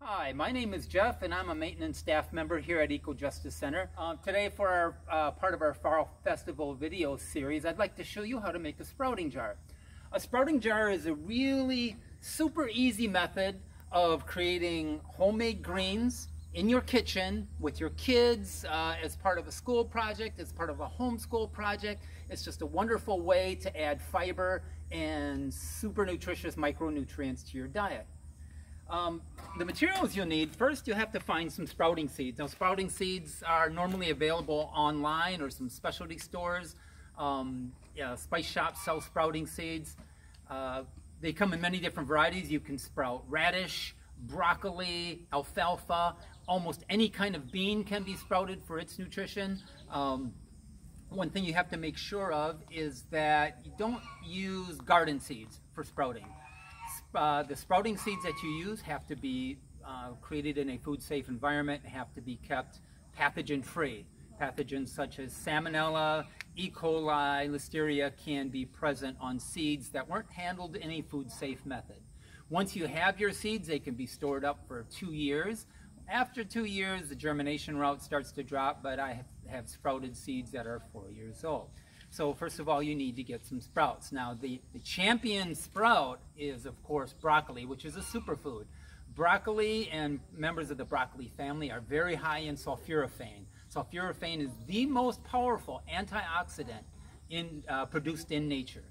Hi, my name is Jeff and I'm a maintenance staff member here at Eco Justice Center. Today for our part of our Fall Festival video series, I'd like to show you how to make a sprouting jar. A sprouting jar is a really super easy method of creating homemade greens in your kitchen with your kids as part of a school project, as part of a homeschool project. It's just a wonderful way to add fiber and super nutritious micronutrients to your diet. The materials you'll need, first you have to find some sprouting seeds. Now sprouting seeds are normally available online or some specialty stores. Spice shops sell sprouting seeds. They come in many different varieties. You can sprout radish, broccoli, alfalfa. Almost any kind of bean can be sprouted for its nutrition. One thing you have to make sure of is that you don't use garden seeds for sprouting. The sprouting seeds that you use have to be created in a food-safe environment and have to be kept pathogen-free. Pathogens such as Salmonella, E. coli, Listeria can be present on seeds that weren't handled in a food-safe method. Once you have your seeds, they can be stored up for 2 years. After 2 years, the germination route starts to drop, but I have sprouted seeds that are 4 years old. So first of all, you need to get some sprouts. Now the champion sprout is of course broccoli, which is a superfood. Broccoli and members of the broccoli family are very high in sulforaphane. Sulforaphane is the most powerful antioxidant produced in nature,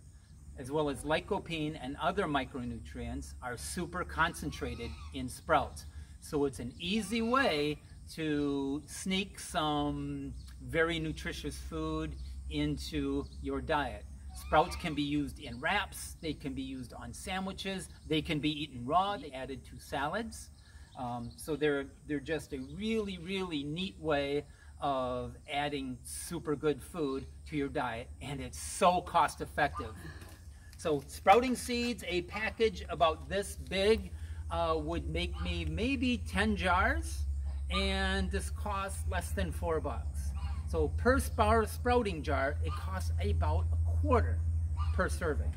as well as lycopene and other micronutrients are super concentrated in sprouts. So it's an easy way to sneak some very nutritious food into your diet. Sprouts can be used in wraps, they can be used on sandwiches, they can be eaten raw, they added to salads. So they're just a really, really neat way of adding super good food to your diet, and it's so cost effective. So sprouting seeds, a package about this big would make me maybe 10 jars, and this costs less than $4. So per sprouting jar, it costs about $1/4 per serving.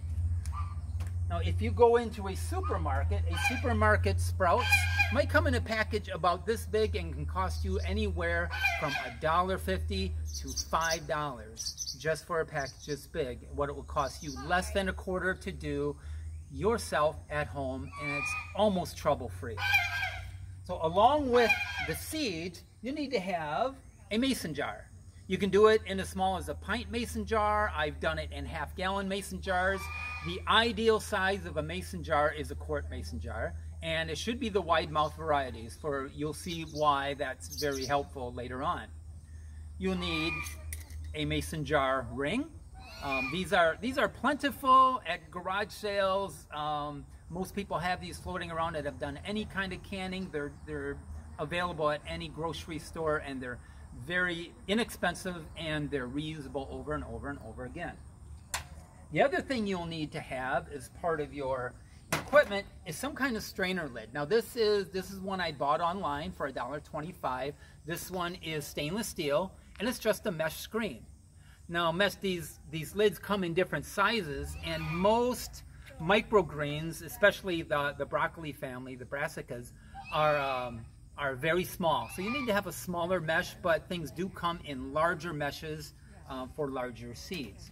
Now if you go into a supermarket sprouts might come in a package about this big and can cost you anywhere from $1.50 to $5 just for a package this big. What it will cost you less than $1/4 to do yourself at home, and it's almost trouble-free. So along with the seed, you need to have a mason jar. You can do it in as small as a pint mason jar. I've done it in half-gallon mason jars. The ideal size of a mason jar is a quart mason jar, and it should be the wide mouth varieties. You'll see why that's very helpful later on. You'll need a mason jar ring. These are plentiful at garage sales. Most people have these floating around that have done any kind of canning. They're available at any grocery store, and they're very inexpensive and they're reusable over and over and over again. The other thing you'll need to have as part of your equipment is some kind of strainer lid. Now this is one I bought online for $1.25. This one is stainless steel and it's just a mesh screen. Now these lids come in different sizes, and most microgreens, especially the broccoli family, the brassicas, are very small. So you need to have a smaller mesh, but things do come in larger meshes for larger seeds.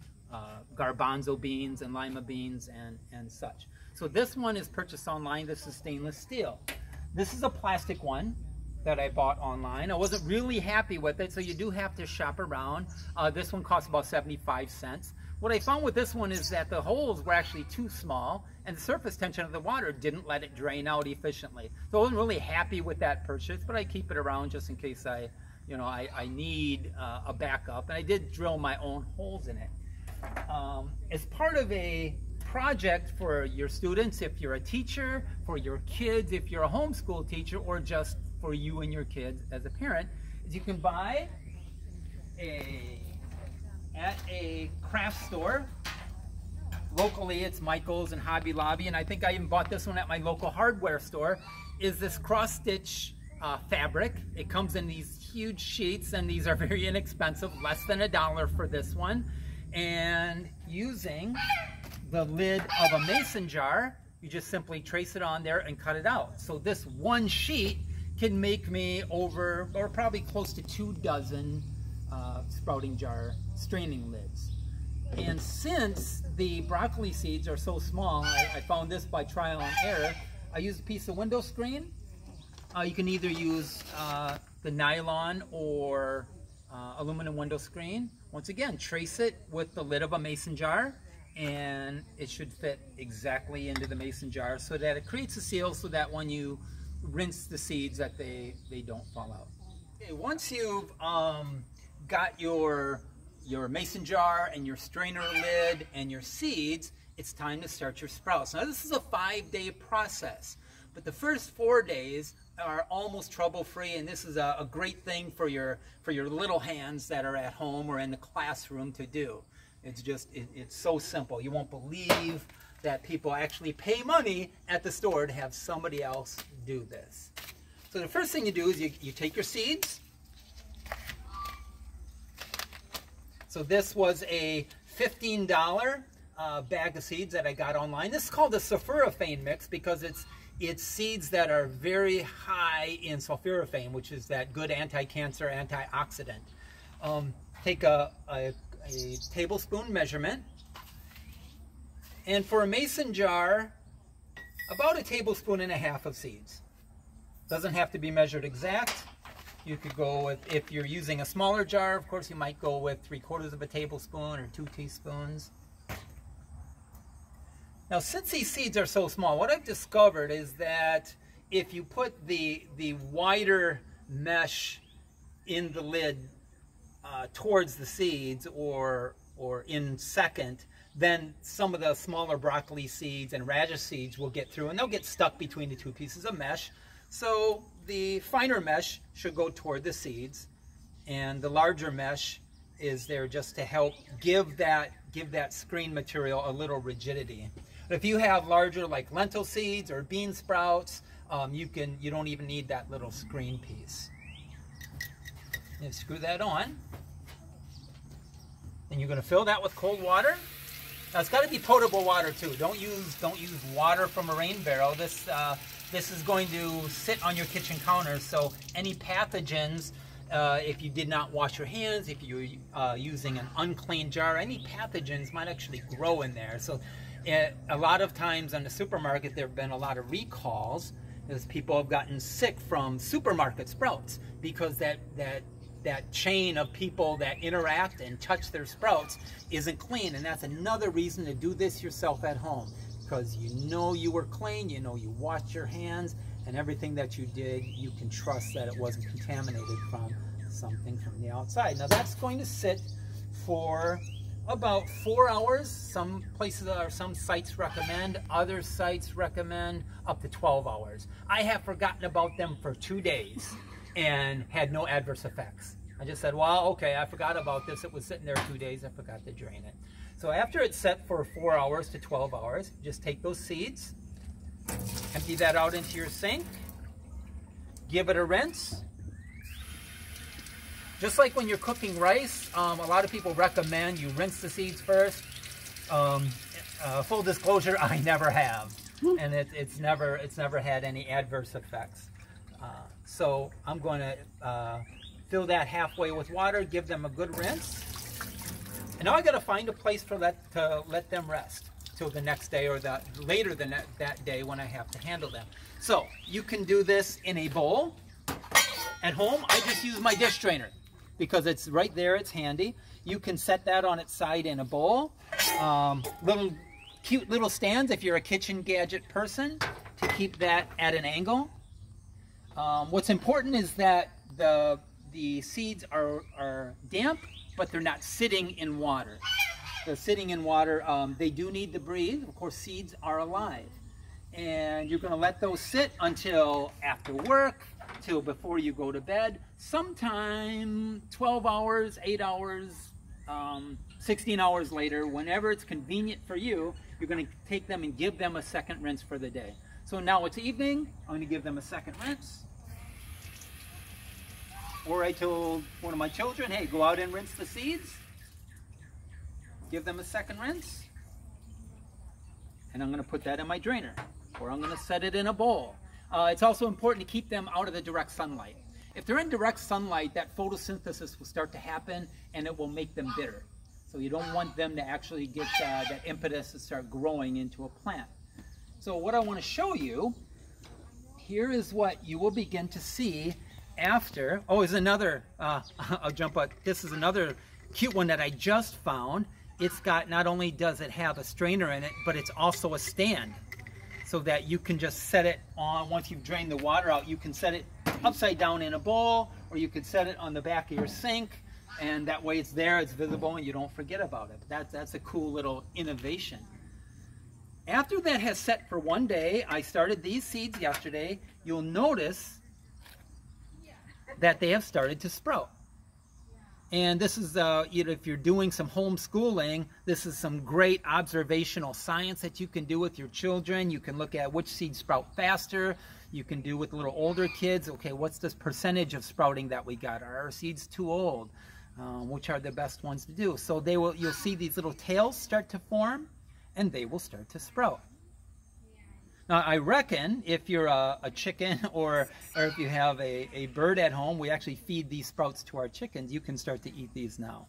Garbanzo beans and lima beans and such. So this one is purchased online. This is stainless steel. This is a plastic one that I bought online. I wasn't really happy with it, so you do have to shop around. This one costs about 75 cents. What I found with this one is that the holes were actually too small, and the surface tension of the water didn't let it drain out efficiently. So I wasn't really happy with that purchase, but I keep it around just in case I need a backup. And I did drill my own holes in it. As part of a project for your students, if you're a teacher, for your kids, if you're a homeschool teacher, or just for you and your kids as a parent, is you can buy at a craft store. Locally it's Michael's and Hobby Lobby, and I think I even bought this one at my local hardware store, is this cross-stitch fabric. It comes in these huge sheets, and these are very inexpensive, less than $1 for this one. And using the lid of a mason jar, you just simply trace it on there and cut it out. So this one sheet can make me over, or probably close to 24 sprouting jar straining lids. And since the broccoli seeds are so small, I found this by trial and error, I used a piece of window screen. You can either use the nylon or aluminum window screen. Once again, trace it with the lid of a mason jar, and it should fit exactly into the mason jar so that it creates a seal so that when you rinse the seeds that they don't fall out. Okay, once you've got your mason jar and your strainer lid and your seeds, it's time to start your sprouts. Now this is a 5-day process, but the first 4 days are almost trouble-free, and this is a great thing for your little hands that are at home or in the classroom to do. It's just, it's so simple. You won't believe that people actually pay money at the store to have somebody else do this. So the first thing you do is you take your seeds. So this was a $15 bag of seeds that I got online. This is called the sulforaphane mix because it's seeds that are very high in sulforaphane, which is that good anti-cancer antioxidant. Take a tablespoon measurement, and for a mason jar, about 1.5 tablespoons of seeds. Doesn't have to be measured exact. You could go with, if you're using a smaller jar, of course, you might go with 3/4 tablespoon or 2 teaspoons. Now, since these seeds are so small, what I've discovered is that if you put the wider mesh in the lid towards the seeds or in second, then some of the smaller broccoli seeds and radish seeds will get through, and they'll get stuck between the two pieces of mesh. So the finer mesh should go toward the seeds, and the larger mesh is there just to help give that screen material a little rigidity. But if you have larger, like lentil seeds or bean sprouts, you don't even need that little screen piece. You screw that on, and you're going to fill that with cold water. Now it's got to be potable water too. Don't use water from a rain barrel. This is going to sit on your kitchen counter, so any pathogens, if you did not wash your hands, if you're using an unclean jar, any pathogens might actually grow in there. So a lot of times in the supermarket there have been a lot of recalls as people have gotten sick from supermarket sprouts because that chain of people that interact and touch their sprouts isn't clean. And that's another reason to do this yourself at home, because you know you were clean, you know you washed your hands, and everything that you did, you can trust that it wasn't contaminated from something from the outside. Now that's going to sit for about 4 hours. Some places or some sites recommend, other sites recommend up to 12 hours. I have forgotten about them for 2 days and had no adverse effects. I just said, well, okay, I forgot about this. It was sitting there 2 days. I forgot to drain it. So after it's set for 4 hours to 12 hours, just take those seeds, empty that out into your sink, give it a rinse. Just like when you're cooking rice, a lot of people recommend you rinse the seeds first. Full disclosure, I never have, and it's never had any adverse effects. So I'm going to fill that halfway with water, give them a good rinse. And now I got to find a place to let them rest till the next day or later that day when I have to handle them. So you can do this in a bowl. At home, I just use my dish drainer because it's right there, it's handy. You can set that on its side in a bowl. Cute little stands if you're a kitchen gadget person to keep that at an angle. What's important is that the seeds are damp, but they're not sitting in water. They're sitting in water. They do need to breathe. Of course, seeds are alive. And you're going to let those sit until after work, till before you go to bed. Sometime 12 hours, 8 hours, 16 hours later, whenever it's convenient for you, you're going to take them and give them a second rinse for the day. So now it's evening. I'm going to give them a second rinse. Or I told one of my children, hey, go out and rinse the seeds. Give them a second rinse. And I'm going to put that in my drainer. or I'm going to set it in a bowl. It's also important to keep them out of the direct sunlight. If they're in direct sunlight, that photosynthesis will start to happen and it will make them bitter. So you don't want them to actually get that impetus to start growing into a plant. So what I want to show you, here is what you will begin to see after. Oh, is another, I'll jump up. This is another cute one that I just found. It's got, not only does it have a strainer in it, but it's also a stand. So that you can just set it on, once you've drained the water out, you can set it upside down in a bowl, or you could set it on the back of your sink, and that way it's there, it's visible, and you don't forget about it. That's a cool little innovation. After that has set for one day, I started these seeds yesterday. You'll notice that they have started to sprout. And this is, if you're doing some homeschooling, this is some great observational science that you can do with your children. You can look at which seeds sprout faster. You can do with little older kids, okay, what's this percentage of sprouting that we got? Are our seeds too old? Which are the best ones to do? So you'll see these little tails start to form, and they will start to sprout. Now, I reckon if you're a chicken or if you have a bird at home, we actually feed these sprouts to our chickens. You can start to eat these now.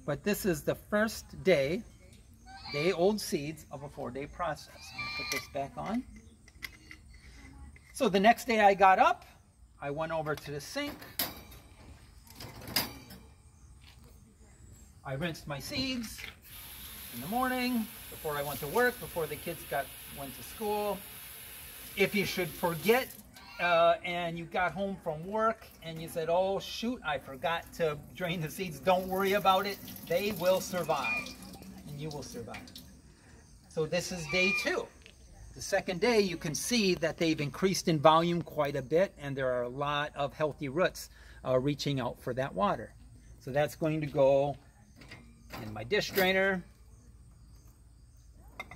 But this is the first day-old seeds of a 4-day process. I'm going to put this back on. So the next day I got up, I went over to the sink. I rinsed my seeds in the morning before I went to work, before the kids went to school. If you should forget and you got home from work and you said, oh shoot, I forgot to drain the seeds, don't worry about it. They will survive, and you will survive. So this is day 2. The second day, you can see that they've increased in volume quite a bit, and there are a lot of healthy roots reaching out for that water. So that's going to go in my dish drainer,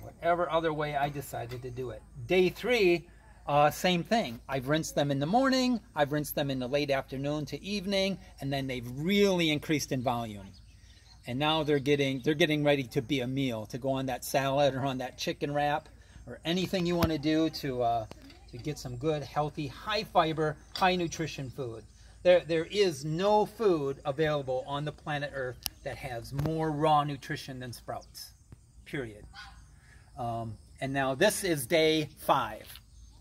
whatever other way I decided to do it. Day 3, same thing. I've rinsed them in the morning, I've rinsed them in the late afternoon to evening, and then they've really increased in volume. And now they're getting ready to be a meal, to go on that salad or on that chicken wrap, or anything you want to do to get some good, healthy, high fiber, high nutrition food. There is no food available on the planet Earth that has more raw nutrition than sprouts, period. And now this is day 5.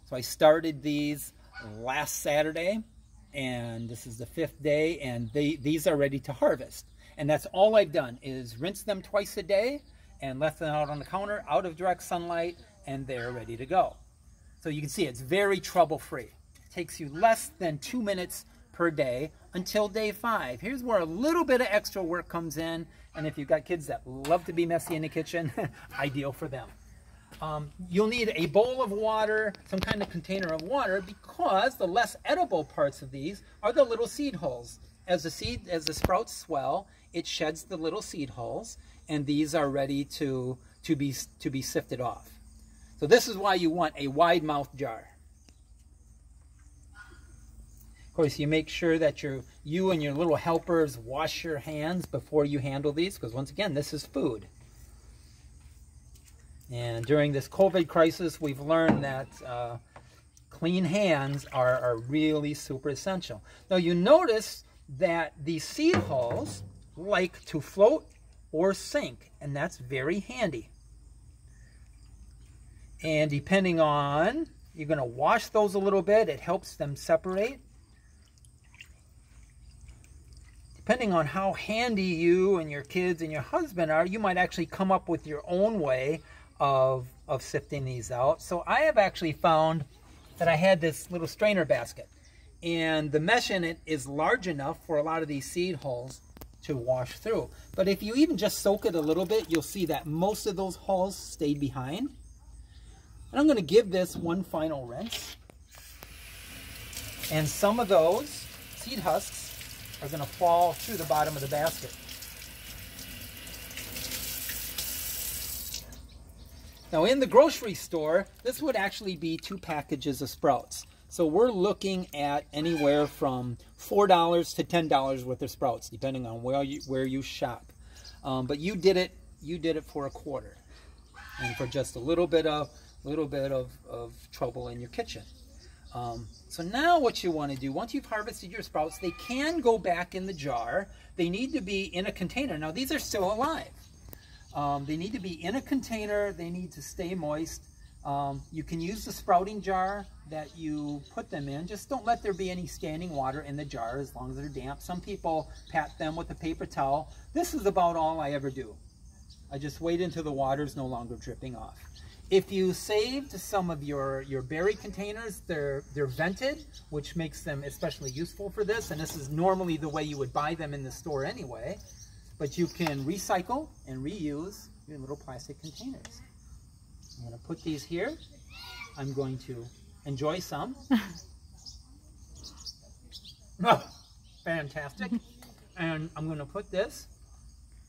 So I started these last Saturday, and this is the 5th day, and these are ready to harvest. And that's all I've done, is rinse them twice a day and left them out on the counter, out of direct sunlight, and they're ready to go. So you can see it's very trouble-free. It takes you less than 2 minutes per day until day 5. Here's where a little bit of extra work comes in, and if you've got kids that love to be messy in the kitchen, ideal for them. You'll need a bowl of water, some kind of container of water, because the less edible parts of these are the little seed holes. As the sprouts swell, it sheds the little seed holes, and these are ready to be sifted off. So this is why you want a wide mouth jar. Of course, you make sure that you and your little helpers wash your hands before you handle these, because once again, this is food. And during this COVID crisis, we've learned that clean hands are really super essential. Now you notice that these seed hulls like to float or sink, and that's very handy. And depending on, you're going to wash those a little bit, it helps them separate. Depending on how handy you and your kids and your husband are, you might actually come up with your own way of sifting these out. So I have actually found that I had this little strainer basket, and the mesh in it is large enough for a lot of these seed hulls to wash through. But if you even just soak it a little bit, you'll see that most of those hulls stayed behind. And I'm going to give this one final rinse. And some of those seed husks are going to fall through the bottom of the basket. Now in the grocery store, this would actually be 2 packages of sprouts. So we're looking at anywhere from $4 to $10 worth of sprouts, depending on where you shop. But you did it for $0.25, and for just a little bit of little bit of trouble in your kitchen. So now what you want to do, once you've harvested your sprouts, they can go back in the jar. They need to be in a container. Now these are still alive. They need to be in a container. They need to stay moist. You can use the sprouting jar that you put them in. Just don't let there be any standing water in the jar as long as they're damp. Some people pat them with a paper towel. This is about all I ever do. I just wait until the water's no longer dripping off. If you saved some of your berry containers, they're vented, which makes them especially useful for this. And this is normally the way you would buy them in the store anyway. But you can recycle and reuse your little plastic containers. I'm going to put these here. I'm going to enjoy some. Oh, fantastic. And I'm going to put this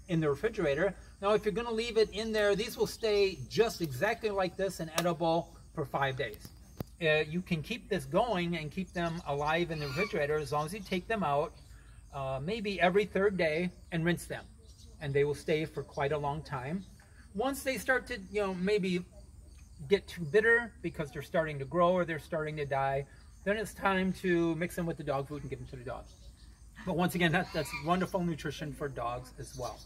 in the refrigerator. Now, if you're going to leave it in there, these will stay just exactly like this and edible for 5 days. You can keep this going and keep them alive in the refrigerator as long as you take them out maybe every 3rd day and rinse them. And they will stay for quite a long time. Once they start to, maybe get too bitter because they're starting to grow or they're starting to die, then it's time to mix them with the dog food and give them to the dogs. But once again, that's wonderful nutrition for dogs as well.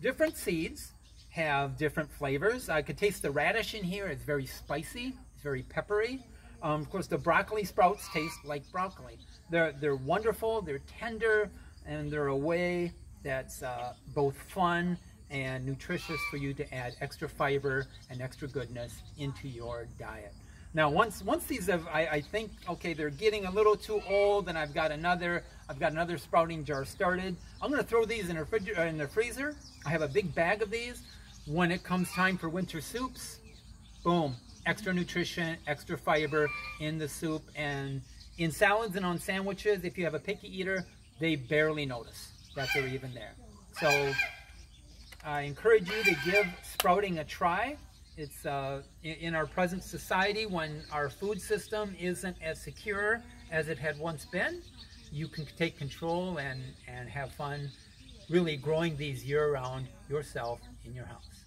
Different seeds have different flavors. I could taste the radish in here. It's very spicy. It's very peppery. Of course, the broccoli sprouts taste like broccoli. They're wonderful. They're tender, and they're a way that's both fun and nutritious for you to add extra fiber and extra goodness into your diet. Now, once these have, I think, okay, they're getting a little too old, and I've got another sprouting jar started. I'm going to throw these in the freezer. I have a big bag of these. When it comes time for winter soups, boom, extra nutrition, extra fiber in the soup. And in salads and on sandwiches, if you have a picky eater, they barely notice that they're even there. So I encourage you to give sprouting a try. It's in our present society, when our food system isn't as secure as it had once been, you can take control and have fun really growing these year-round yourself in your house.